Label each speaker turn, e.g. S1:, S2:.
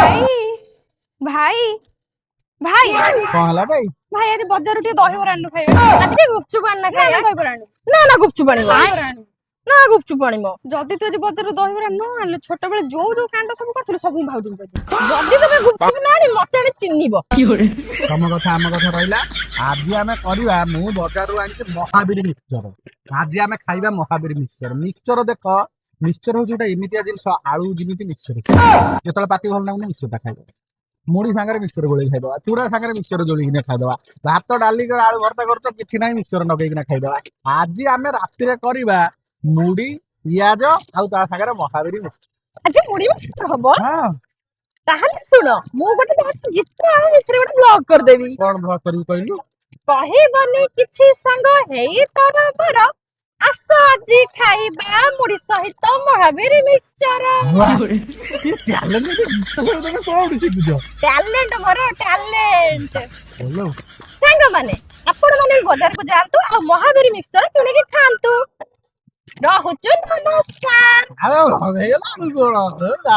S1: ଭାଇ ଭାଇ ଭାଇ
S2: କଣ ହେଲା ଭାଇ?
S1: ଭାଇ ଆଜି ବଜାରରୁ ଟିକେ ଦହିବରା ଆଣିନୁ ଖାଇବା। ଆଜି ଟିକେ ଗୁପଚୁପ ଆଣିନା ଖାଇବା। ଦହିବରା ଆଣିବୁ ନା ଗୁପଚୁପ ଆଣିବ। ଦହିବରା ଆଣିବୁ ନା ଗୁପଚୁପ ଆଣିବ। ଯଦି ତୁ ଆଜି ବଜାରରୁ ଦହିବରା ନ ଆଣିଲେ ଛୋଟବେଳେ ଯୋଉ ଯୋଉ କାଣ୍ଡ ସବୁ କରିଥିଲୁ ସବୁ ମୁଁ ଭାଉଜଙ୍କୁ କହିଦେବି। ଯଦି ତମେ ଗୁପଚୁପ ନ ଆଣି ମତେ ଆଣି ଚିହ୍ନିବ।
S2: ତମ କଥା ଆମ କଥା ରହିଲା। ଆଜି ଆମେ କରିବା, ମୁଁ ବଜାରରୁ ଆଣିଛି ମହାବୀର ମିକ୍ସଚର। ଆଜି ଆମେ ଖାଇବା ମହାବୀର ମିକ୍ସଚର। ମିକ୍ସଚର ଦେଖ, ମିକ୍ସଚର ହଉଛି ଗୋଟେ ଏମିତିଆ ଜିନିଷ, ଆଳୁ ଯେମିତି ମିକ୍ସଚର। ଯେତେବେଳେ ପାଟି ଭଲ ଲାଗୁନି ମିକ୍ସଚରଟା ଖାଇବ। ମୁଢି ସାଙ୍ଗରେ ମିକ୍ସଚର ଗୋଳେଇ ଖାଇଦବା, ଚୁଡା ସାଙ୍ଗରେ ମିକ୍ସଚର ଜୋଳିକିନା ଖାଇଦବା, ଭାତ ଡାଲି ଆଳୁ ଭର୍ତ୍ତା କରୁଛ କିଛି ନାହିଁ ମିକ୍ସଚର ନଗେଇକିନା ଖାଇଦବା। ଆଜି ଆମେ ରାତିରେ କରିବା ମୁଢି, ପିଆଜ ଆଉ ତା ସାଙ୍ଗରେ ମହାବୀର ମିକ୍ସଚର।
S1: ଆଜି ମୁଢି ମିକ୍ସଚର ହବ।
S2: ହଁ,
S1: ତାହେଲେ ଶୁଣ, ମୁଁ ଗୋଟେ ଗୀତ ଆଉ ଏଥିରେ ଗୋଟେ ବ୍ଲଗ କରିଦେବି।
S2: କଣ ଭ କରିବୁ କହିଲୁ?
S1: କହିବନି କିଛି ସାଙ୍ଗ ହେଇ ତରବର, ଆସ ଆଜି ଖାଇବା ମୁଢି ସହିତ ମହାବୀର ମିକ୍ସଚର।
S2: କି ଟ୍ୟାଲେଣ୍ଟ ଗୀତ ସବୁ ତମେ କୋଉଠି ଶିଖୁଛ?
S1: ଟ୍ୟାଲେଣ୍ଟ ମୋର ଟ୍ୟାଲେଣ୍ଟ।
S2: ଭଲ।
S1: ସାଙ୍ଗମାନେ, ଆପଣ ମାନେ ବଜାରକୁ ଯାଆନ୍ତୁ ଆଉ ମହାବୀର ମିକ୍ସଚର କିଣିକି ଖାଆନ୍ତୁ। ରହୁଛୁ, ନମସ୍କାର।
S2: ଆଉ ହେଇଗଲା ଆଉ କଣ?